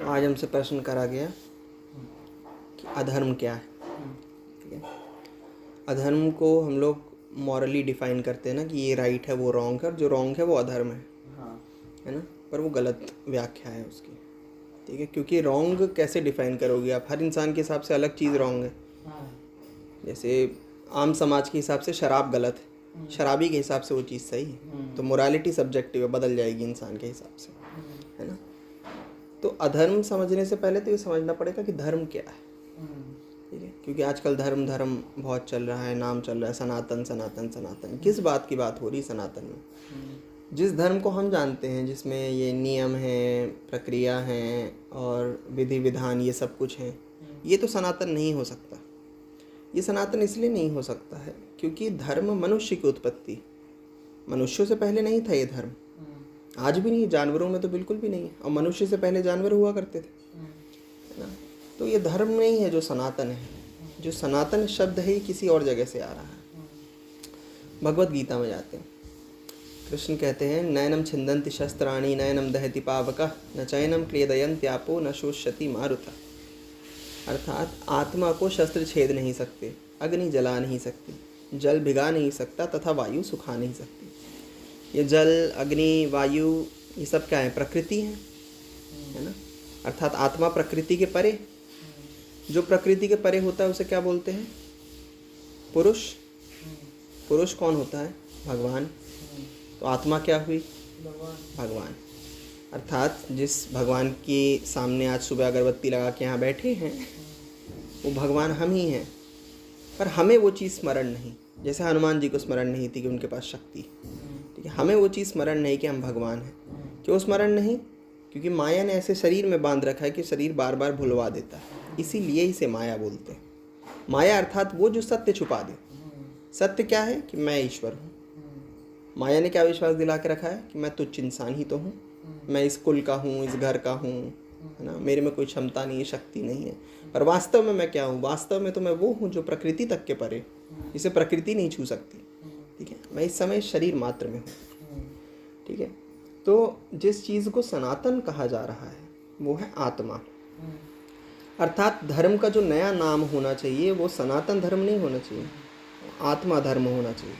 आज हमसे प्रश्न करा गया कि अधर्म क्या है। ठीक है, अधर्म को हम लोग मॉरली डिफाइन करते हैं ना कि ये राइट है वो रॉन्ग है, और जो रॉन्ग है वो अधर्म है ना। पर वो गलत व्याख्या है उसकी। ठीक है, क्योंकि रॉन्ग कैसे डिफाइन करोगे आप? हर इंसान के हिसाब से अलग चीज़ रॉन्ग है। जैसे आम समाज के हिसाब से शराब गलत है, शराबी के हिसाब से वो चीज़ सही है। तो मोरालिटी सब्जेक्टिव है, बदल जाएगी इंसान के हिसाब से, है ना। तो अधर्म समझने से पहले तो ये समझना पड़ेगा कि धर्म क्या है। ठीक है, क्योंकि आजकल धर्म धर्म बहुत चल रहा है, नाम चल रहा है सनातन सनातन सनातन। किस बात की बात हो रही सनातन में? जिस धर्म को हम जानते हैं, जिसमें ये नियम हैं, प्रक्रिया हैं और विधि विधान ये सब कुछ हैं, ये तो सनातन नहीं हो सकता। ये सनातन इसलिए नहीं हो सकता है क्योंकि धर्म मनुष्य की उत्पत्ति, मनुष्यों से पहले नहीं था ये धर्म। आज भी नहीं, जानवरों में तो बिल्कुल भी नहीं है, और मनुष्य से पहले जानवर हुआ करते थे, है ना। तो ये धर्म नहीं है जो सनातन है। जो सनातन शब्द है ये किसी और जगह से आ रहा है। भगवत गीता में जाते हैं, कृष्ण कहते हैं नयनम छिंदन्ति शस्त्राणि नयनम दहति पावकः न चैनम क्लेदयन्त्यापो न शोष्यति मारुतः। अर्थात आत्मा को शस्त्र छेद नहीं सकते, अग्नि जला नहीं सकती, जल भिगा नहीं सकता तथा वायु सुखा नहीं सकती। ये जल, अग्नि, वायु ये सब क्या है? प्रकृति है ना। अर्थात आत्मा प्रकृति के परे। जो प्रकृति के परे होता है उसे क्या बोलते हैं? पुरुष। पुरुष कौन होता है? भगवान। तो आत्मा क्या हुई? भगवान। अर्थात जिस भगवान के सामने आज सुबह अगरबत्ती लगा के यहाँ बैठे हैं वो भगवान हम ही हैं, पर हमें वो चीज़ स्मरण नहीं। जैसे हनुमान जी को स्मरण नहीं थी कि उनके पास शक्ति, ठीक है, हमें वो चीज़ स्मरण नहीं कि हम भगवान हैं। क्यों स्मरण नहीं? क्योंकि माया ने ऐसे शरीर में बांध रखा है कि शरीर बार बार भुलवा देता है, इसीलिए इसे माया बोलते हैं। माया अर्थात वो जो सत्य छुपा दे। सत्य क्या है? कि मैं ईश्वर हूँ। माया ने क्या विश्वास दिला के रखा है? कि मैं तुच्छ इंसान ही तो हूँ, मैं इस कुल का हूँ, इस घर का हूँ, है ना, मेरे में कोई क्षमता नहीं है, शक्ति नहीं है। पर वास्तव में मैं क्या हूँ? वास्तव में तो मैं वो हूँ जो प्रकृति तक के परे, जिसे प्रकृति नहीं छू सकती। ठीक है, मैं इस समय शरीर मात्र में हूँ। ठीक है, तो जिस चीज़ को सनातन कहा जा रहा है वो है आत्मा। अर्थात धर्म का जो नया नाम होना चाहिए वो सनातन धर्म नहीं होना चाहिए, आत्मा धर्म होना चाहिए।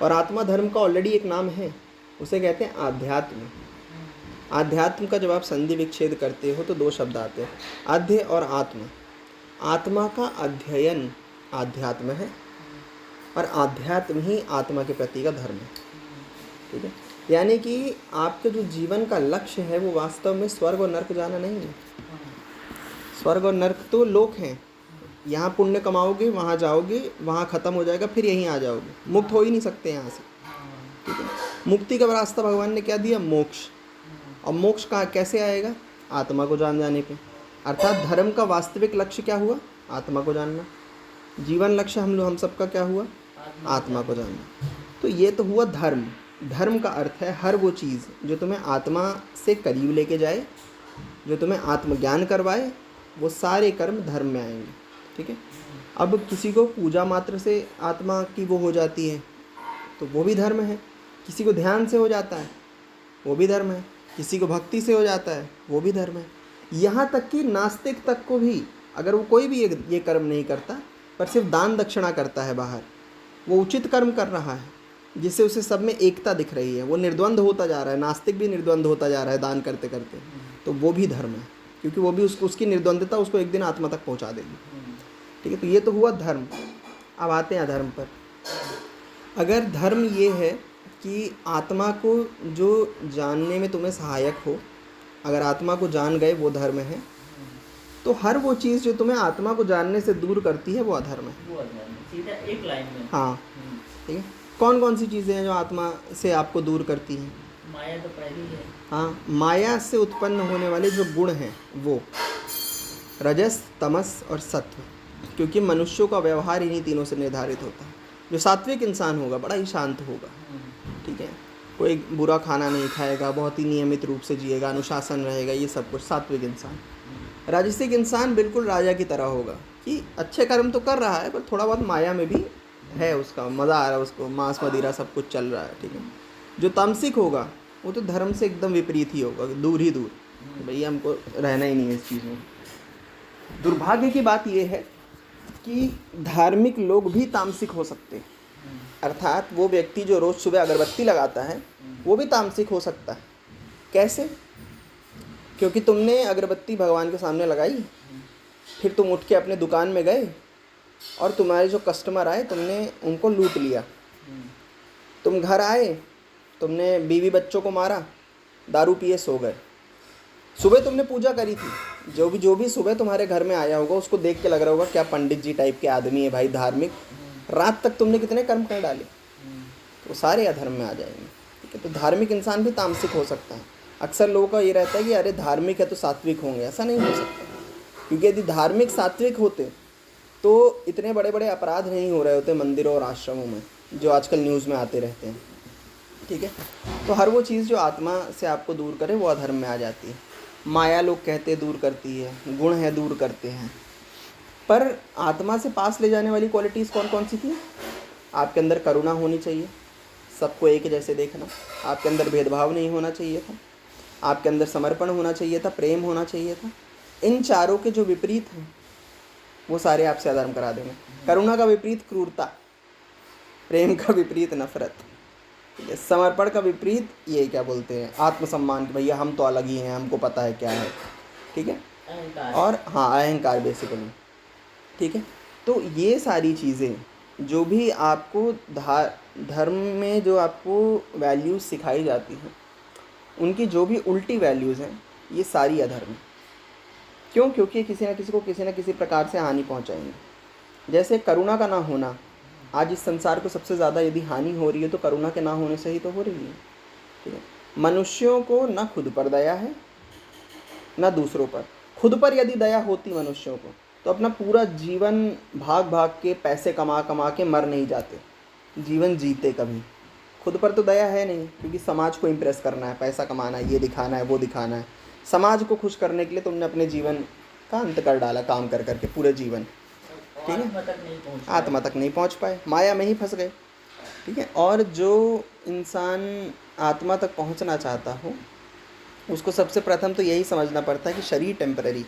और आत्मा धर्म का ऑलरेडी एक नाम है, उसे कहते हैं आध्यात्म। आध्यात्म का जब आप संधि विच्छेद करते हो तो दो शब्द आते हैं, अध्य और आत्मा। आत्मा का अध्ययन आध्यात्म है, और आध्यात्म ही आत्मा के प्रति का धर्म है। ठीक है, यानी कि आपके जो जीवन का लक्ष्य है वो वास्तव में स्वर्ग और नर्क जाना नहीं है। स्वर्ग और नर्क तो लोक हैं, यहाँ पुण्य कमाओगे, वहाँ जाओगे, वहाँ ख़त्म हो जाएगा, फिर यहीं आ जाओगे। मुक्त हो ही नहीं सकते यहाँ से। ठीक है, मुक्ति का रास्ता भगवान ने क्या दिया? मोक्ष। और मोक्ष कहाँ कैसे आएगा? आत्मा को जान जाने पे। अर्थात धर्म का वास्तविक लक्ष्य क्या हुआ? आत्मा को जानना। जीवन लक्ष्य हम सबका क्या हुआ? आत्मा को जानना। तो ये तो हुआ धर्म। धर्म का अर्थ है हर वो चीज़ जो तुम्हें आत्मा से करीब लेके जाए, जो तुम्हें आत्मज्ञान करवाए, वो सारे कर्म धर्म में आएंगे। ठीक है, अब किसी को पूजा मात्र से आत्मा की वो हो जाती है तो वो भी धर्म है, किसी को ध्यान से हो जाता है वो भी धर्म है, किसी को भक्ति से हो जाता है वो भी धर्म है। यहाँ तक कि नास्तिक तक को भी, अगर वो कोई भी ये कर्म नहीं करता पर सिर्फ दान दक्षिणा करता है बाहर, वो उचित कर्म कर रहा है जिससे उसे सब में एकता दिख रही है, वो निर्द्वंद होता जा रहा है, नास्तिक भी निर्द्वंद होता जा रहा है दान करते करते, तो वो भी धर्म है, क्योंकि वो भी उसकी निर्द्वंदता उसको एक दिन आत्मा तक पहुँचा देगी। ठीक है, तो ये तो हुआ धर्म। अब आते हैं अधर्म पर। अगर धर्म ये है कि आत्मा को जो जानने में तुम्हें सहायक हो, अगर आत्मा को जान गए वो धर्म है, तो हर वो चीज़ जो तुम्हें आत्मा को जानने से दूर करती है वो अधर्म है। सीधा एक लाइन में। हाँ, ठीक है। कौन कौन सी चीज़ें हैं जो आत्मा से आपको दूर करती हैं? माया तो पहली है। हाँ, माया से उत्पन्न होने वाले जो गुण हैं वो रजस, तमस और सत्व, क्योंकि मनुष्यों का व्यवहार इन्हीं तीनों से निर्धारित होता है। जो सात्विक इंसान होगा बड़ा ही शांत होगा, ठीक है, कोई बुरा खाना नहीं खाएगा, बहुत ही नियमित रूप से जिएगा, अनुशासन रहेगा, ये सब कुछ सात्विक इंसान। राजसिक इंसान बिल्कुल राजा की तरह होगा कि अच्छे कर्म तो कर रहा है पर थोड़ा बहुत माया में भी है, उसका मज़ा आ रहा है, उसको मांस मदिरा सब कुछ चल रहा है। ठीक है, जो तामसिक होगा वो तो धर्म से एकदम विपरीत ही होगा, दूर ही दूर, भैया हमको रहना ही नहीं है इस चीज़ में। दुर्भाग्य की बात यह है कि धार्मिक लोग भी तामसिक हो सकते हैं। अर्थात वो व्यक्ति जो रोज़ सुबह अगरबत्ती लगाता है वो भी तामसिक हो सकता है। कैसे? क्योंकि तुमने अगरबत्ती भगवान के सामने लगाई, फिर तुम उठ के अपने दुकान में गए और तुम्हारे जो कस्टमर आए तुमने उनको लूट लिया। तुम घर आए, तुमने बीवी बच्चों को मारा, दारू पिए सो गए। सुबह तुमने पूजा करी थी, जो भी सुबह तुम्हारे घर में आया होगा उसको देख के लग रहा होगा क्या पंडित जी टाइप के आदमी है भाई, धार्मिक। रात तक तुमने कितने कर्म कर डाले, वो सारे अधर्म में आ जाएंगे। ठीक है, तो धार्मिक इंसान भी तामसिक हो सकता है। अक्सर लोगों का ये रहता है कि अरे धार्मिक है तो सात्विक होंगे, ऐसा नहीं हो सकता। क्योंकि यदि धार्मिक सात्विक होते तो इतने बड़े बड़े अपराध नहीं हो रहे होते मंदिरों और आश्रमों में, जो आजकल न्यूज़ में आते रहते हैं। ठीक है, तो हर वो चीज़ जो आत्मा से आपको दूर करे वो अधर्म में आ जाती है। माया लोग कहते दूर करती है, गुण है दूर करते हैं, पर आत्मा से पास ले जाने वाली क्वालिटीज़ कौन कौन सी थी? आपके अंदर करुणा होनी चाहिए, सबको एक जैसे देखना। आपके अंदर भेदभाव नहीं होना चाहिए था। आपके अंदर समर्पण होना चाहिए था, प्रेम होना चाहिए था। इन चारों के जो विपरीत हैं वो सारे आपसे अधर्म करा देंगे। करुणा का विपरीत क्रूरता, प्रेम का विपरीत नफरत, ठीक है, समर्पण का विपरीत ये क्या बोलते हैं आत्मसम्मान, कि भैया हम तो अलग ही हैं, हमको पता है क्या है। ठीक है, और हाँ अहंकार बेसिकली। ठीक है, तो ये सारी चीज़ें जो भी आपको धर्म में जो आपको वैल्यूज़ सिखाई जाती हैं उनकी जो भी उल्टी वैल्यूज़ हैं ये सारी अधर्म है। क्यों? क्योंकि किसी न किसी को किसी न किसी प्रकार से हानि पहुंचाएंगे। जैसे करुणा का ना होना, आज इस संसार को सबसे ज़्यादा यदि हानि हो रही है तो करुणा के ना होने से ही तो हो रही है। ठीक है, मनुष्यों को न खुद पर दया है न दूसरों पर। खुद पर यदि दया होती मनुष्यों को तो अपना पूरा जीवन भाग भाग के पैसे कमा कमा के मर नहीं जाते, जीवन जीते कभी। खुद पर तो दया है नहीं, क्योंकि समाज को इम्प्रेस करना है, पैसा कमाना है, ये दिखाना है, वो दिखाना है। समाज को खुश करने के लिए तुमने अपने जीवन का अंत कर डाला काम कर करके पूरे जीवन। ठीक है, आत्मा तक नहीं पहुंच पाए, माया में ही फंस गए। ठीक है, और जो इंसान आत्मा तक पहुंचना चाहता हो उसको सबसे प्रथम तो यही समझना पड़ता है कि शरीर टेम्पररी।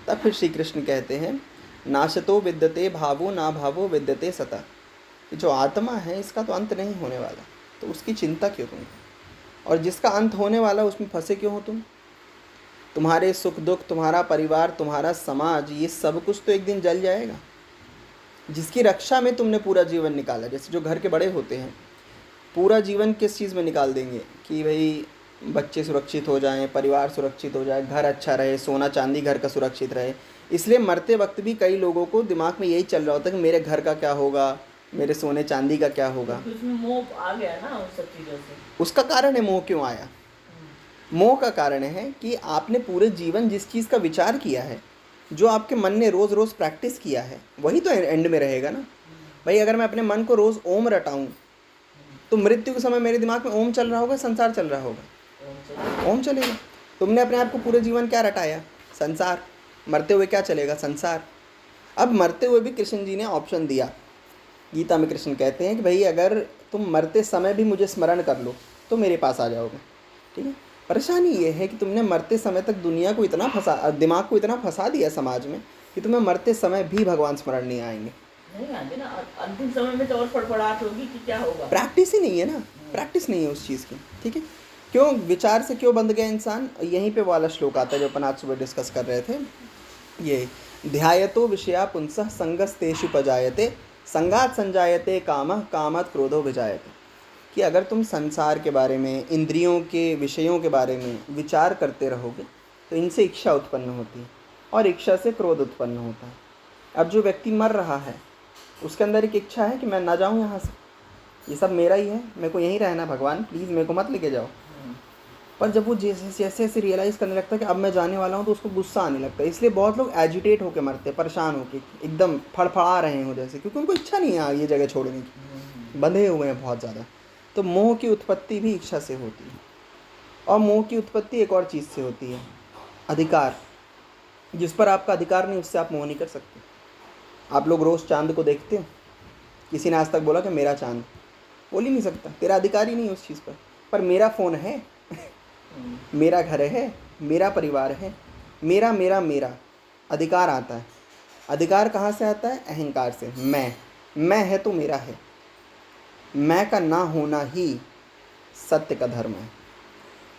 तब फिर श्री कृष्ण कहते हैं नाशतो विद्यते भावो ना भावो विद्यते सता। जो आत्मा है इसका तो अंत नहीं होने वाला, तो उसकी चिंता क्यों तुम? और जिसका अंत होने वाला उसमें फंसे क्यों हो तुम? तुम्हारे सुख दुख, तुम्हारा परिवार, तुम्हारा समाज, ये सब कुछ तो एक दिन जल जाएगा। जिसकी रक्षा में तुमने पूरा जीवन निकाला, जैसे जो घर के बड़े होते हैं पूरा जीवन किस चीज़ में निकाल देंगे कि भाई बच्चे सुरक्षित हो जाएं, परिवार सुरक्षित हो जाए, घर अच्छा रहे, सोना चांदी घर का सुरक्षित रहे। इसलिए मरते वक्त भी कई लोगों को दिमाग में यही चल रहा होता है कि मेरे घर का क्या होगा, मेरे सोने चांदी का क्या होगा। तो उसमें मोह आ गया ना उन सब चीज़ों से। उसका कारण है मोह। क्यों आया? मोह का कारण है कि आपने पूरे जीवन जिस चीज़ का विचार किया है, जो आपके मन ने रोज़ रोज़ प्रैक्टिस किया है, वही तो एंड में रहेगा ना। भाई अगर मैं अपने मन को रोज़ ओम रटाऊं तो मृत्यु के समय मेरे दिमाग में ओम चल रहा होगा, संसार चल रहा होगा, ओम चलेगा। तुमने अपने आप को पूरे जीवन क्या रटाया? संसार। मरते हुए क्या चलेगा? संसार। अब मरते हुए भी कृष्ण जी ने ऑप्शन दिया। गीता में कृष्ण कहते हैं कि भाई अगर तुम मरते समय भी मुझे स्मरण कर लो तो मेरे पास आ जाओगे। ठीक है, परेशानी ये है कि तुमने मरते समय तक दुनिया को इतना फंसा, दिमाग को इतना फंसा दिया समाज में कि तुम्हें मरते समय भी भगवान स्मरण नहीं आएंगे। नहीं आते ना, अंतिम समय में तो और फड़फड़ाहट होगी कि क्या होगा। प्रैक्टिस ही नहीं है ना, प्रैक्टिस नहीं है उस चीज़ की। ठीक है, क्यों विचार से क्यों बंध गया इंसान? यहीं पे वाला श्लोक आता है जो अपन आज सुबह डिस्कस कर रहे थे, ये ध्यायतो विषया पुंसः संगस्तेषु पजायते संगात संजायते कामः कामात् क्रोधो विजायते। कि अगर तुम संसार के बारे में, इंद्रियों के विषयों के बारे में विचार करते रहोगे तो इनसे इच्छा उत्पन्न होती है और इच्छा से क्रोध उत्पन्न होता है। अब जो व्यक्ति मर रहा है उसके अंदर एक इच्छा है कि मैं ना जाऊं यहाँ से, ये सब मेरा ही है, मेरे को यहीं रहना, भगवान प्लीज़ मेरे को मत लेके जाओ। पर जब वो जैसे जैसे रियलाइज़ करने लगता है कि अब मैं जाने वाला हूँ तो उसको गुस्सा आने लगता है। इसलिए बहुत लोग एजिटेट होकर मरते हैं, परेशान होकर, एकदम फड़फड़ा रहे हो जैसे, क्योंकि उनको इच्छा नहीं है ये जगह छोड़ने की, बंधे हुए हैं बहुत ज़्यादा। तो मोह की उत्पत्ति भी इच्छा से होती है, और मोह की उत्पत्ति एक और चीज़ से होती है, अधिकार। जिस पर आपका अधिकार नहीं उससे आप मोह नहीं कर सकते। आप लोग रोज़ चांद को देखते हो, किसी ने आज तक बोला कि मेरा चांद? बोल ही नहीं सकता, तेरा अधिकार ही नहीं है उस चीज़ पर। मेरा फ़ोन है, मेरा घर है, मेरा परिवार है, मेरा मेरा मेरा अधिकार आता है। अधिकार कहाँ से आता है? अहंकार से। मैं है तो मेरा है। मैं का ना होना ही सत्य का धर्म है।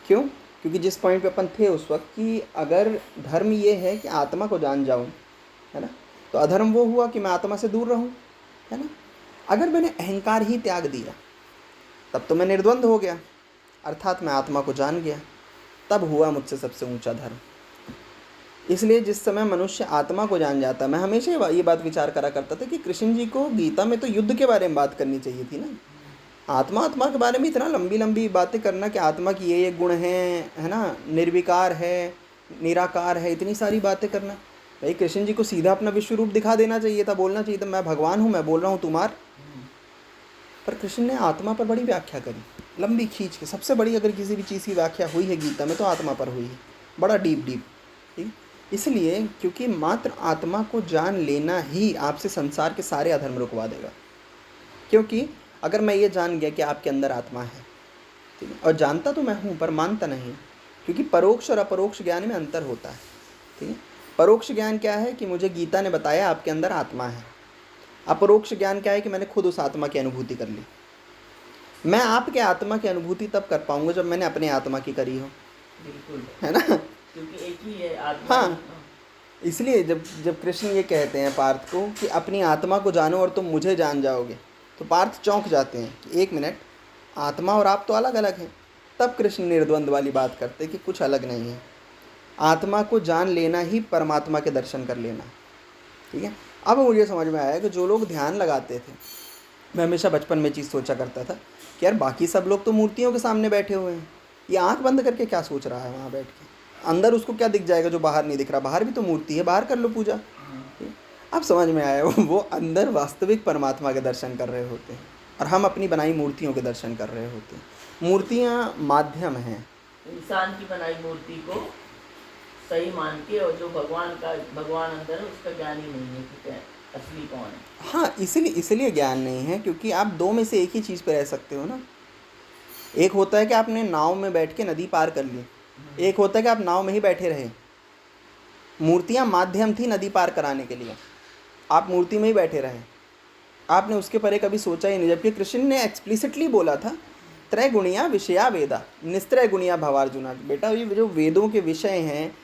क्यों? क्योंकि जिस पॉइंट पे अपन थे उस वक्त कि अगर धर्म ये है कि आत्मा को जान जाऊं, है ना, तो अधर्म वो हुआ कि मैं आत्मा से दूर रहूं, है ना। अगर मैंने अहंकार ही त्याग दिया तब तो मैं निर्द्वंद हो गया, अर्थात मैं आत्मा को जान गया, तब हुआ मुझसे सबसे ऊंचा धर्म। इसलिए जिस समय मनुष्य आत्मा को जान जाता, मैं हमेशा ये बात विचार करा करता था कि कृष्ण जी को गीता में तो युद्ध के बारे में बात करनी चाहिए थी ना। आत्मा के बारे में इतना लंबी लंबी बातें करना कि आत्मा की ये गुण हैं, है ना, निर्विकार है, निराकार है, इतनी सारी बातें करना। भाई कृष्ण जी को सीधा अपना विश्व रूप दिखा देना चाहिए था, बोलना चाहिए था मैं भगवान हूँ, मैं बोल रहा हूँ तुम मार। पर कृष्ण ने आत्मा पर बड़ी व्याख्या करी, लंबी खींच के। सबसे बड़ी अगर किसी भी चीज़ की व्याख्या हुई है गीता में तो आत्मा पर हुई है, बड़ा डीप। ठीक, इसलिए क्योंकि मात्र आत्मा को जान लेना ही आपसे संसार के सारे अधर्म रुकवा देगा। क्योंकि अगर मैं ये जान गया कि आपके अंदर आत्मा है, ठीक है, और जानता तो मैं हूँ पर मानता नहीं, क्योंकि परोक्ष और अपरोक्ष ज्ञान में अंतर होता है। ठीक है, परोक्ष ज्ञान क्या है कि मुझे गीता ने बताया आपके अंदर आत्मा है। अपरोक्ष ज्ञान क्या है कि मैंने खुद उस आत्मा की अनुभूति कर ली। मैं आपके आत्मा की अनुभूति तब कर पाऊंगा जब मैंने अपने आत्मा की करी हो। बिल्कुल, है ना, क्योंकि एक ही है आत्मा। हाँ, इसलिए जब कृष्ण ये कहते हैं पार्थ को कि अपनी आत्मा को जानो और तुम मुझे जान जाओगे, तो पार्थ चौंक जाते हैं कि एक मिनट, आत्मा और आप तो अलग अलग हैं। तब कृष्ण निर्द्वंद वाली बात करते कि कुछ अलग नहीं है, आत्मा को जान लेना ही परमात्मा के दर्शन कर लेना। ठीक है, अब मुझे समझ में आया कि जो लोग ध्यान लगाते थे, मैं हमेशा बचपन में चीज़ सोचा करता था कि यार बाकी सब लोग तो मूर्तियों के सामने बैठे हुए हैं, ये आंख बंद करके क्या सोच रहा है वहाँ बैठ के, अंदर उसको क्या दिख जाएगा जो बाहर नहीं दिख रहा, बाहर भी तो मूर्ति है, बाहर कर लो पूजा। अब समझ में आया वो अंदर वास्तविक परमात्मा के दर्शन कर रहे होते हैं और हम अपनी बनाई मूर्तियों के दर्शन कर रहे होते हैं। मूर्तियाँ माध्यम हैं, इंसान की बनाई मूर्ति को सही मान के, और जो भगवान अंदर है उसका ज्ञान ही नहीं है कि असली कौन है। हाँ, इसलिए ज्ञान नहीं है क्योंकि आप दो में से एक ही चीज़ पे रह सकते हो ना। एक होता है कि आपने नाव में बैठ के नदी पार कर ली, एक होता है कि आप नाव में ही बैठे रहे। मूर्तियाँ माध्यम थी नदी पार कराने के लिए, आप मूर्ति में ही बैठे रहे, आपने उसके परे कभी सोचा ही नहीं। जबकि कृष्ण ने एक्सप्लिसिटली बोला था त्रय गुणिया विषया वेदा निस्त्रय गुणिया भवार्जुना। बेटा ये जो वेदों के विषय हैं,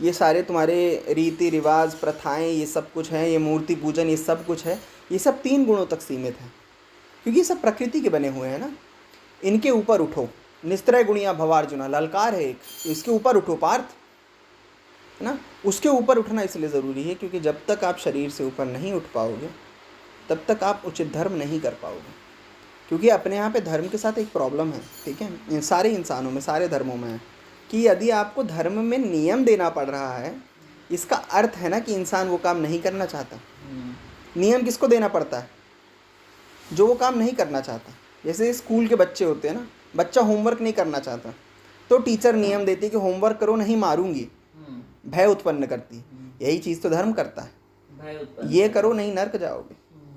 ये सारे तुम्हारे रीति रिवाज प्रथाएं, ये सब कुछ है, ये मूर्ति पूजन, ये सब कुछ है, ये सब 3 गुणों तक सीमित है, क्योंकि ये सब प्रकृति के बने हुए हैं ना। इनके ऊपर उठो, निस्त्रय गुणिया भवार्जुना ललकार है एक, इसके ऊपर उठो पार्थ, है ना। उसके ऊपर उठना इसलिए ज़रूरी है क्योंकि जब तक आप शरीर से ऊपर नहीं उठ पाओगे तब तक आप उचित धर्म नहीं कर पाओगे। क्योंकि अपने यहाँ पे धर्म के साथ एक प्रॉब्लम है, ठीक है, इन सारे इंसानों में, सारे धर्मों में है कि यदि आपको धर्म में नियम देना पड़ रहा है, इसका अर्थ है ना कि इंसान वो काम नहीं करना चाहता। नियम किसको देना पड़ता है? जो वो काम नहीं करना चाहता। जैसे स्कूल के बच्चे होते हैं ना, बच्चा होमवर्क नहीं करना चाहता तो टीचर नियम देती है कि होमवर्क करो नहीं मारूंगी, भय उत्पन्न करती। यही चीज़ तो धर्म करता है, ये करो नहीं नर्क जाओगे,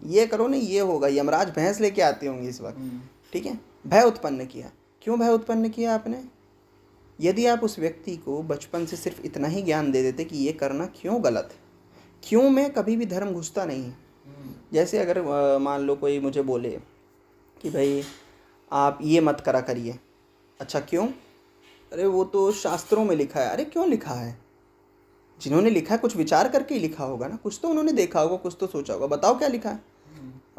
ये करो नहीं ये होगा, यमराज भैंस लेके आते होंगे इस वक्त। ठीक है, भय उत्पन्न किया। क्यों भय उत्पन्न किया आपने? यदि आप उस व्यक्ति को बचपन से सिर्फ इतना ही ज्ञान दे देते कि ये करना क्यों गलत है, क्यों में कभी भी धर्म घुसता नहीं है। जैसे अगर मान लो कोई मुझे बोले कि भाई आप ये मत करा करिए, अच्छा क्यों? अरे वो तो शास्त्रों में लिखा है। अरे क्यों लिखा है? जिन्होंने लिखा है कुछ विचार करके ही लिखा होगा ना, कुछ तो उन्होंने देखा होगा, कुछ तो सोचा होगा, बताओ क्या लिखा है।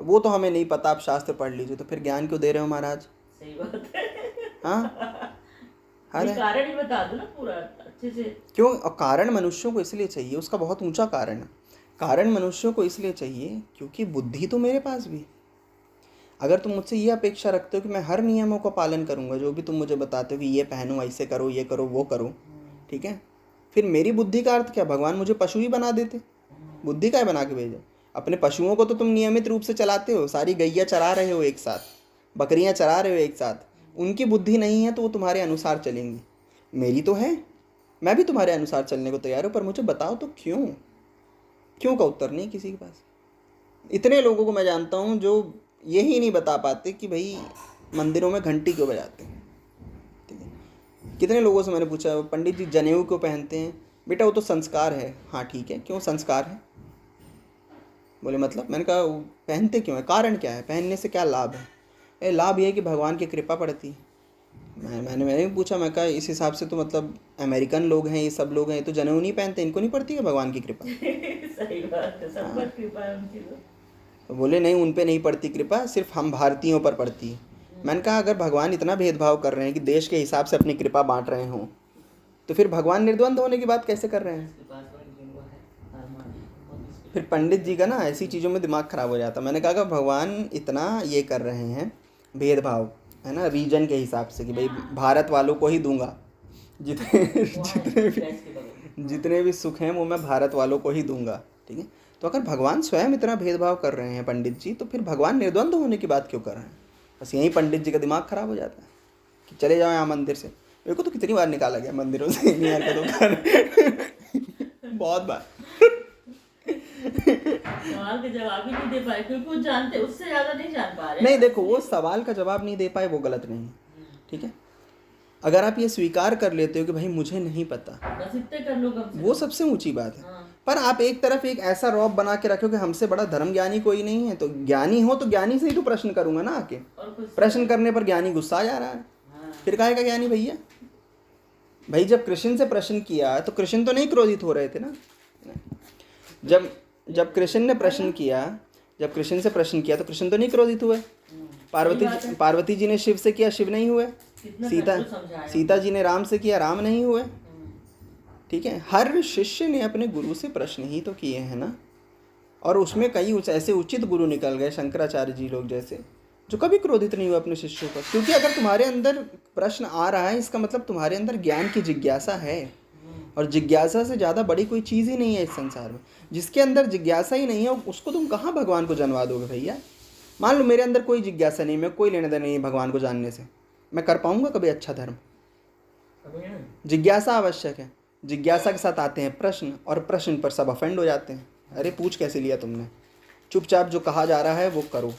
वो तो हमें नहीं पता, आप शास्त्र पढ़ लीजिए। तो फिर ज्ञान क्यों दे रहे हो महाराज? सही बात है। हाँ, अरे कारण ही बता दो ना पूरा अच्छे से। क्यों? और कारण मनुष्यों को इसलिए चाहिए, उसका बहुत ऊंचा कारण है। कारण मनुष्यों को इसलिए चाहिए क्योंकि बुद्धि तो मेरे पास भी। अगर तुम मुझसे ये अपेक्षा रखते हो कि मैं हर नियमों का पालन करूंगा, जो भी तुम मुझे बताते हो कि ये पहनो, ऐसे करो, ये करो, वो करो, ठीक है, फिर मेरी बुद्धि का अर्थ क्या? भगवान मुझे पशु ही बना देते, बुद्धि का बना के भेजे। अपने पशुओं को तो तुम नियमित रूप से चलाते हो, सारी गैया चरा रहे हो एक साथ, बकरियां चरा रहे हो एक साथ, उनकी बुद्धि नहीं है तो वो तुम्हारे अनुसार चलेंगी। मेरी तो है, मैं भी तुम्हारे अनुसार चलने को तैयार हूँ, पर मुझे बताओ तो क्यों का उत्तर नहीं किसी के पास। इतने लोगों को मैं जानता हूँ जो यही नहीं बता पाते कि भाई मंदिरों में घंटी क्यों बजाते हैं। ठीक है, कितने लोगों से मैंने पूछा, पंडित जी जनेऊ क्यों पहनते हैं? बेटा वो तो संस्कार है। हाँ ठीक है, क्यों संस्कार है? बोले मतलब, मैंने कहा वो पहनते क्यों है, कारण क्या है, पहनने से क्या लाभ है? लाभ ये है कि भगवान की कृपा पड़ती है। मैंने भी पूछा, मैं कहा इस हिसाब से तो मतलब अमेरिकन लोग हैं, ये सब लोग हैं, ये तो जनेऊ नहीं पहनते, इनको नहीं पड़ती है भगवान की कृपा? सही बात है, सब पर कृपा है उनकी तो बोले नहीं, उन पे नहीं पड़ती कृपा, सिर्फ हम भारतीयों पर पड़ती है। मैंने कहा अगर भगवान इतना भेदभाव कर रहे हैं कि देश के हिसाब से अपनी कृपा बांट रहे हों, तो फिर भगवान निर्द्वंद होने की बात कैसे कर रहे हैं? फिर पंडित जी का ना ऐसी चीज़ों में दिमाग खराब हो जाता। मैंने कहा कि भगवान इतना ये कर रहे हैं भेदभाव, है ना, रीजन के हिसाब से कि भाई भारत वालों को ही दूंगा, जितने भी सुख हैं वो मैं भारत वालों को ही दूंगा, ठीक है। तो अगर भगवान स्वयं इतना भेदभाव कर रहे हैं पंडित जी, तो फिर भगवान निर्द्वंद होने की बात क्यों कर रहे हैं? बस यही पंडित जी का दिमाग खराब हो जाता है कि चले जाओ यहाँ मंदिर से। मेरे को तो कितनी बार निकाला गया मंदिरों से, यार का दुकान बहुत बार। सवाल का जवाब ही नहीं दे पाए क्योंकि वो जानते, उससे ज्यादा नहीं जान पा रहे। नहीं देखो, वो सवाल का जवाब नहीं दे पाए वो गलत नहीं है, ठीक है। अगर आप ये स्वीकार कर लेते हो कि भाई मुझे नहीं पता, बस इतने कर लो कम से वो सबसे ऊंची बात है। हाँ। पर आप एक तरफ एक ऐसा रौब बना के रखो कि हमसे बड़ा धर्म ज्ञानी कोई नहीं है, तो ज्ञानी हो तो ज्ञानी से ही तो प्रश्न करूंगा ना आके। और कुछ प्रश्न करने पर ज्ञानी गुस्सा जा रहा है। हाँ। फिर कहेगा ज्ञानी भैया, भाई जब कृष्ण से प्रश्न किया तो कृष्ण तो नहीं क्रोधित हो रहे थे ना। जब कृष्ण ने प्रश्न किया, जब कृष्ण से प्रश्न किया तो कृष्ण तो नहीं क्रोधित हुए। पार्वती जी ने शिव से किया, शिव नहीं हुए। सीता जी ने राम से किया, राम नहीं हुए, ठीक है। हर शिष्य ने अपने गुरु से प्रश्न ही तो किए हैं ना। और उसमें कई ऐसे उचित गुरु निकल गए, शंकराचार्य जी लोग जैसे, जो कभी क्रोधित नहीं हुए अपने शिष्यों पर। क्योंकि अगर तुम्हारे अंदर प्रश्न आ रहा है, इसका मतलब तुम्हारे अंदर ज्ञान की जिज्ञासा है। और जिज्ञासा से ज़्यादा बड़ी कोई चीज़ ही नहीं है इस संसार में। जिसके अंदर जिज्ञासा ही नहीं है उसको तुम कहाँ भगवान को जानवा दोगे भैया? मान लो मेरे अंदर कोई जिज्ञासा नहीं, मैं कोई लेने देना नहीं है भगवान को जानने से, मैं कर पाऊंगा कभी अच्छा धर्म? जिज्ञासा आवश्यक है। जिज्ञासा के साथ आते हैं प्रश्न, और प्रश्न पर सब अफेंड हो जाते हैं। अरे पूछ कैसे लिया तुमने, चुपचाप जो कहा जा रहा है वो करो।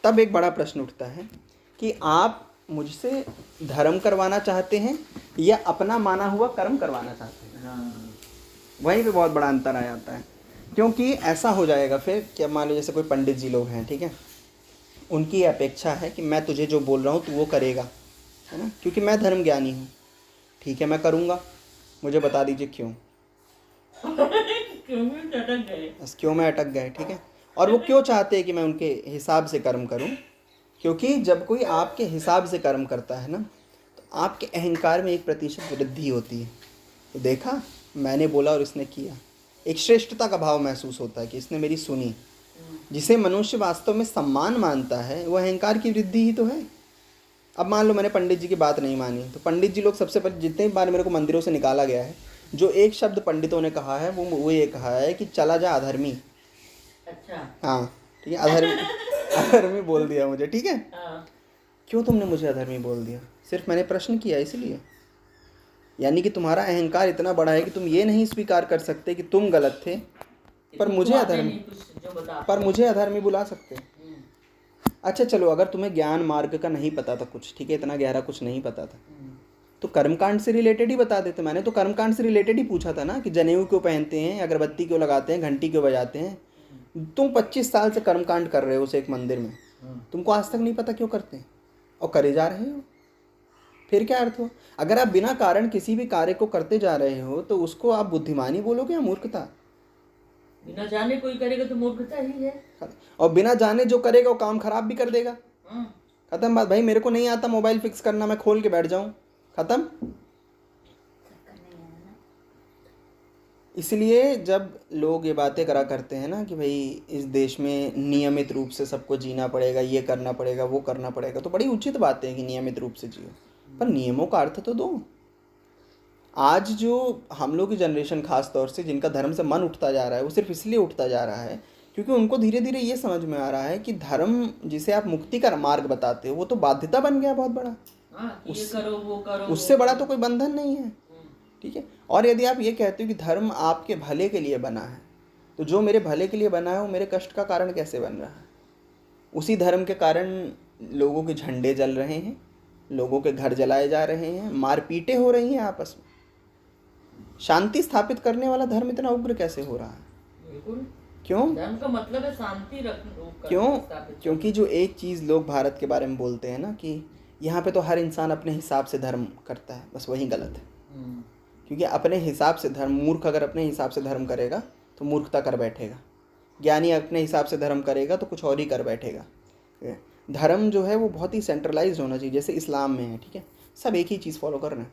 तब एक बड़ा प्रश्न उठता है कि आप मुझसे धर्म करवाना चाहते हैं या अपना माना हुआ कर्म करवाना चाहते हैं। वहीं पे बहुत बड़ा अंतर आ जाता है। क्योंकि ऐसा हो जाएगा फिर कि मान लो जैसे कोई पंडित जी लोग हैं, ठीक है, उनकी अपेक्षा है कि मैं तुझे जो बोल रहा हूँ तू वो करेगा, है ना, क्योंकि मैं धर्म ज्ञानी हूँ। ठीक है मैं करूँगा, मुझे बता दीजिए क्यों। क्यों मैं अटक गए, ठीक है। और वो क्यों चाहते हैं कि मैं उनके हिसाब से कर्म करूं? क्योंकि जब कोई आपके हिसाब से कर्म करता है ना, तो आपके अहंकार में 1% वृद्धि होती है। तो देखा, मैंने बोला और इसने किया, एक श्रेष्ठता का भाव महसूस होता है कि इसने मेरी सुनी। जिसे मनुष्य वास्तव में सम्मान मानता है वो अहंकार की वृद्धि ही तो है। अब मान लो मैंने पंडित जी की बात नहीं मानी, तो पंडित जी लोग सबसे पहले जितने बार मेरे को मंदिरों से निकाला गया है, जो एक शब्द पंडितों ने कहा है वो ये कहा है कि चला जा अधर्मी। अच्छा हाँ ठीक है, अधर्मी बोल दिया मुझे, ठीक है। क्यों तुमने मुझे अधर्मी बोल दिया? सिर्फ मैंने प्रश्न किया इसलिए। यानी कि तुम्हारा अहंकार इतना बड़ा है कि तुम ये नहीं स्वीकार कर सकते कि तुम गलत थे, पर मुझे अधर्मी बुला सकते। अच्छा चलो, अगर तुम्हें ज्ञान मार्ग का नहीं पता था कुछ, ठीक है, इतना गहरा कुछ नहीं पता था, तो कर्मकांड से रिलेटेड ही बता देते। मैंने तो कर्मकांड से रिलेटेड ही पूछा था ना कि जनेऊ क्यों पहनते हैं, अगरबत्ती क्यों लगाते हैं, घंटी क्यों बजाते हैं। तुम 25 साल से कर्मकांड कर रहे हो उस एक मंदिर में, तुमको आज तक नहीं पता क्यों करते हैं और करे जा रहे हो? फिर क्या अर्थ हो? अगर आप बिना कारण किसी भी कार्य को करते जा रहे हो तो उसको आप बुद्धिमानी बोलोगे या मूर्खता? बिना जाने कोई करेगा तो मूर्खता ही है। और बिना जाने जो करेगा वो काम खराब भी कर देगा। खत्म बात। भाई मेरे को नहीं आता मोबाइल फिक्स करना, मैं खोल के बैठ जाऊं, खत्म। इसलिए जब लोग ये बातें करा करते हैं ना कि भाई इस देश में नियमित रूप से सबको जीना पड़ेगा, ये करना पड़ेगा, वो करना पड़ेगा, तो बड़ी उचित बात है कि नियमित रूप से जियो, पर नियमों का अर्थ तो दो। आज जो हम लोग की जनरेशन खास तौर से जिनका धर्म से मन उठता जा रहा है, वो सिर्फ इसलिए उठता जा रहा है क्योंकि उनको धीरे धीरे ये समझ में आ रहा है कि धर्म जिसे आप मुक्ति का मार्ग बताते हो वो तो बाध्यता बन गया बहुत बड़ा। ये करो वो करो, उससे बड़ा तो कोई बंधन नहीं है, ठीक है। और यदि आप ये कहते हो कि धर्म आपके भले के लिए बना है, तो जो मेरे भले के लिए बना है वो मेरे कष्ट का कारण कैसे बन रहा है? उसी धर्म के कारण लोगों के झंडे जल रहे हैं, लोगों के घर जलाए जा रहे हैं, मारपीटें हो रही हैं आपस में। शांति स्थापित करने वाला धर्म इतना उग्र कैसे हो रहा है? बिल्कुल। क्यों? धर्म का मतलब है शांति क्यों? स्थापित। क्योंकि जो एक चीज़ लोग भारत के बारे में बोलते हैं ना कि यहाँ पे तो हर इंसान अपने हिसाब से धर्म करता है, बस वही गलत है। क्योंकि अपने हिसाब से धर्म, मूर्ख अगर अपने हिसाब से धर्म करेगा तो मूर्खता कर बैठेगा, ज्ञानी अपने हिसाब से धर्म करेगा तो कुछ और ही कर बैठेगा। धर्म जो है वो बहुत ही सेंट्रलाइज्ड होना चाहिए, जैसे इस्लाम में है, ठीक है, सब एक ही चीज़ फॉलो कर रहे हैं।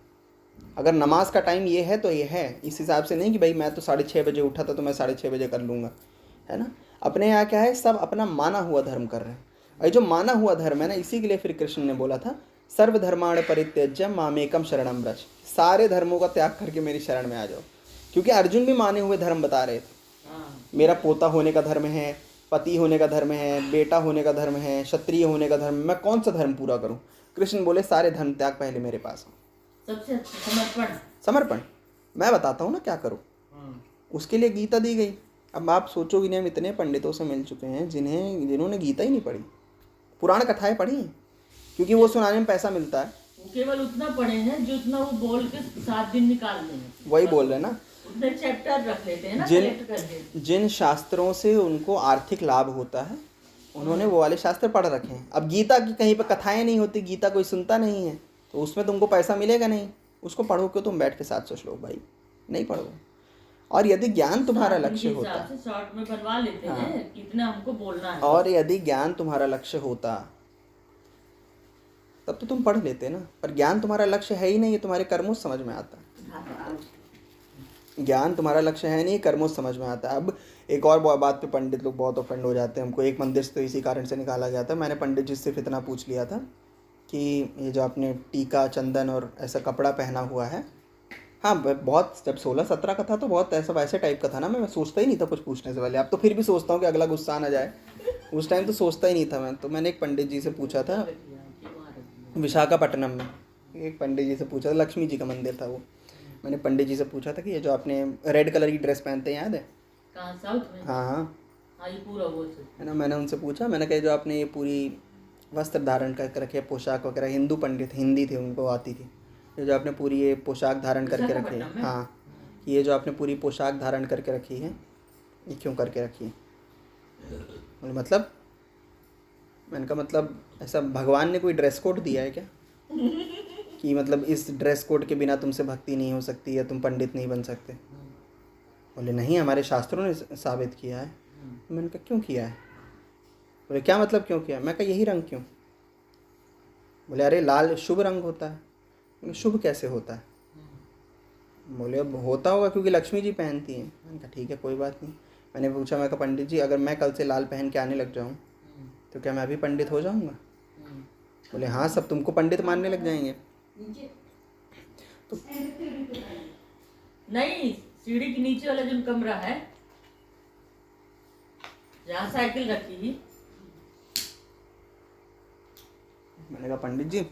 अगर नमाज का टाइम ये है तो ये है, इस हिसाब से नहीं कि भाई मैं तो 6:30 बजे उठा था तो मैं 6:30 बजे कर लूँगा, है ना। अपने यहाँ क्या है, सब अपना माना हुआ धर्म कर रहे हैं। और जो माना हुआ धर्म है ना, इसी के लिए फिर कृष्ण ने बोला था सर्वधर्माण परित्यज्य मामेकम शरणम व्रज, सारे धर्मों का त्याग करके मेरी शरण में आ जाओ। क्योंकि अर्जुन भी माने हुए धर्म बता रहे थे, मेरा पोता होने का धर्म है, पति होने का धर्म है, बेटा होने का धर्म है, क्षत्रिय होने का धर्म, मैं कौन सा धर्म पूरा करूं? कृष्ण बोले सारे धर्म त्याग पहले मेरे पास हो। सबसे समर्पण। समर्पण, मैं बताता हूँ ना क्या करो। उसके लिए गीता दी गई। अब आप सोचोगे नहीं, हम इतने पंडितों से मिल चुके हैं जिन्होंने गीता ही नहीं पढ़ी, पुराण कथाएं पढ़ी हैं, क्योंकि वो सुनाने में पैसा मिलता है। वो केवल उतना पढ़े हैं जो उतना वो बोल के 7 दिन निकाल लें। वही बोल रहे ना, उतने चैप्टर रख लेते हैं ना, जिन शास्त्रों से उनको आर्थिक लाभ होता है उन्होंने वो वाले शास्त्र पढ़ रखे हैं। अब गीता की कहीं पर कथाएं नहीं होती, गीता कोई सुनता नहीं है, तो उसमें तुमको पैसा मिलेगा नहीं। उसको पढ़ो क्यों तुम बैठ के 700 श्लोक, भाई नहीं पढ़ो। और यदि ज्ञान तुम्हारा लक्ष्य होता, शॉर्ट में बनवा लेते हैं कितना हमको बोलना है, और यदि ज्ञान तुम्हारा लक्ष्य होता तब तो तुम पढ़ लेते ना। पर ज्ञान तुम्हारा लक्ष्य है ही नहीं, ये तुम्हारे कर्मों से समझ में आता है। ज्ञान तुम्हारा लक्ष्य है नहीं, कर्मों से समझ में आता है। अब एक और बात पे पंडित लोग बहुत ऑफेंड हो जाते हैं। हमको एक मंदिर से तो इसी कारण से निकाला गया था। मैंने पंडित जी से इतना पूछ लिया था कि ये जो आपने टीका, चंदन और ऐसा कपड़ा पहना हुआ है, हाँ बहुत, जब 16-17 का था तो बहुत ऐसा वैसे टाइप का था ना, मैं सोचता ही नहीं था कुछ पूछने से पहले। अब तो फिर भी सोचता हूँ कि अगला गुस्सा ना जाए, उस टाइम तो सोचता ही नहीं था मैं। तो मैंने एक पंडित जी से पूछा था विशाखापट्टनम में, एक पंडित जी से पूछा था, लक्ष्मी जी का मंदिर था वो। मैंने पंडित जी से पूछा था कि ये जो आपने रेड कलर की ड्रेस पहनते हैं, याद है? कहाँ, साउथ में? हाँ ये पूरा वो है ना। मैंने उनसे पूछा, मैंने कहा जो आपने ये पूरी वस्त्र धारण करके रखे, पोशाक वगैरह, हिंदू पंडित, हिंदी थी उनको आती थी, ये जो आपने पूरी ये पोशाक धारण करके रखी है, हाँ ये जो आपने पूरी पोशाक धारण करके रखी है, ये क्यों करके रखी है? मतलब मैंने कहा मतलब ऐसा भगवान ने कोई ड्रेस कोड दिया है क्या कि मतलब इस ड्रेस कोड के बिना तुमसे भक्ति नहीं हो सकती या तुम पंडित नहीं बन सकते? बोले नहीं, हमारे शास्त्रों ने साबित किया है। मैंने कहा क्यों किया है? बोले क्या मतलब क्यों किया? मैं कहा यही रंग क्यों? बोले अरे लाल शुभ रंग होता है। शुभ कैसे होता है? बोले अब होता होगा क्योंकि लक्ष्मी जी पहनती हैं। मैंने कहा ठीक है कोई बात नहीं। मैंने पूछा, मैं कहा पंडित जी अगर मैं कल से लाल पहन के आने लग जाऊँ तो क्या मैं अभी पंडित हो जाऊँगा? बोले हाँ, सब तुमको पंडित मानने लग जाएंगे। तो नहीं, सीढ़ी के नीचे वाला जो कमरा है जहाँ साइकिल रखी ही। मैंने कहा पंडित जी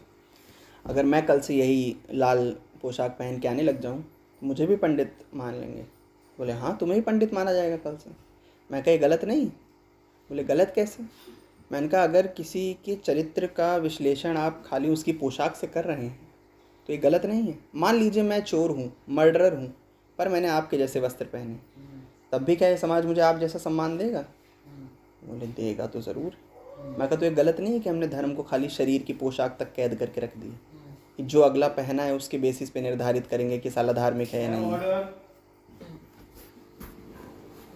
अगर मैं कल से यही लाल पोशाक पहन के आने लग जाऊँ तो मुझे भी पंडित मान लेंगे? बोले हाँ, तुम्हें भी पंडित माना जाएगा कल से। मैं कहा ये गलत नहीं? बोले गलत कैसे? मैंने कहा अगर किसी के चरित्र का विश्लेषण आप खाली उसकी पोशाक से कर रहे हैं तो ये गलत नहीं है। मान लीजिए मैं चोर हूँ, मर्डरर हूँ, पर मैंने आपके जैसे वस्त्र पहने, तब भी क्या ये समाज मुझे आप जैसा सम्मान देगा? बोले देगा तो ज़रूर। मैं कहा तो ये गलत नहीं है कि हमने धर्म को खाली शरीर की पोशाक तक कैद करके रख दी कि जो अगला पहना है उसके बेसिस पे निर्धारित करेंगे कि साला धार्मिक है या नहीं है।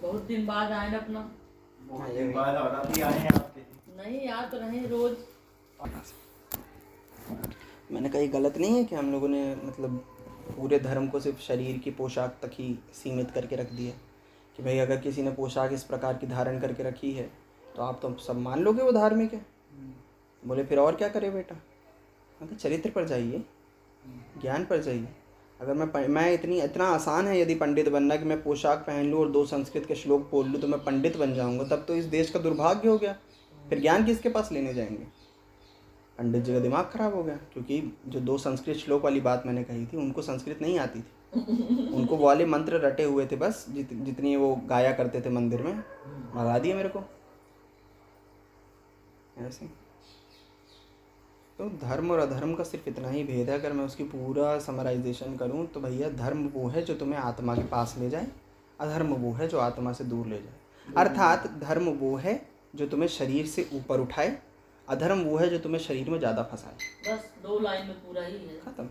बहुत दिन बाद आए ना अपना, नहीं याद तो रहे रोज। मैंने कहा ये गलत नहीं है कि हम लोगों ने मतलब पूरे धर्म को सिर्फ शरीर की पोशाक तक ही सीमित करके रख दिया कि भाई अगर किसी ने पोशाक इस प्रकार की धारण करके रखी है तो आप तो सब मान लोगे वो धार्मिक है। बोले फिर और क्या करे बेटा? मतलब चरित्र पर जाइए, ज्ञान पर जाइए। अगर मैं इतना आसान है यदि पंडित बनना कि मैं पोशाक पहन लूँ और 2 संस्कृत के श्लोक बोल लूँ तो मैं पंडित बन जाऊँगा, तब तो इस देश का दुर्भाग्य हो गया। फिर ज्ञान किसके पास लेने जाएंगे? पंडित जी का दिमाग खराब हो गया, क्योंकि जो 2 संस्कृत श्लोक वाली बात मैंने कही थी उनको संस्कृत नहीं आती थी, उनको वो वाले मंत्र रटे हुए थे बस, जितनी वो गाया करते थे मंदिर में, भगा दिए मेरे को ऐसे। तो धर्म और अधर्म का सिर्फ इतना ही भेद है। अगर मैं उसकी पूरा समराइजेशन करूं तो भैया धर्म वो है जो तुम्हें आत्मा के पास ले जाए, अधर्म वो है जो आत्मा से दूर ले जाए। अर्थात धर्म वो है जो तुम्हें शरीर से ऊपर उठाए, अधर्म वो है जो तुम्हें शरीर में ज़्यादा फंसाए। बस 2 लाइन में पूरा ही है, खत्म।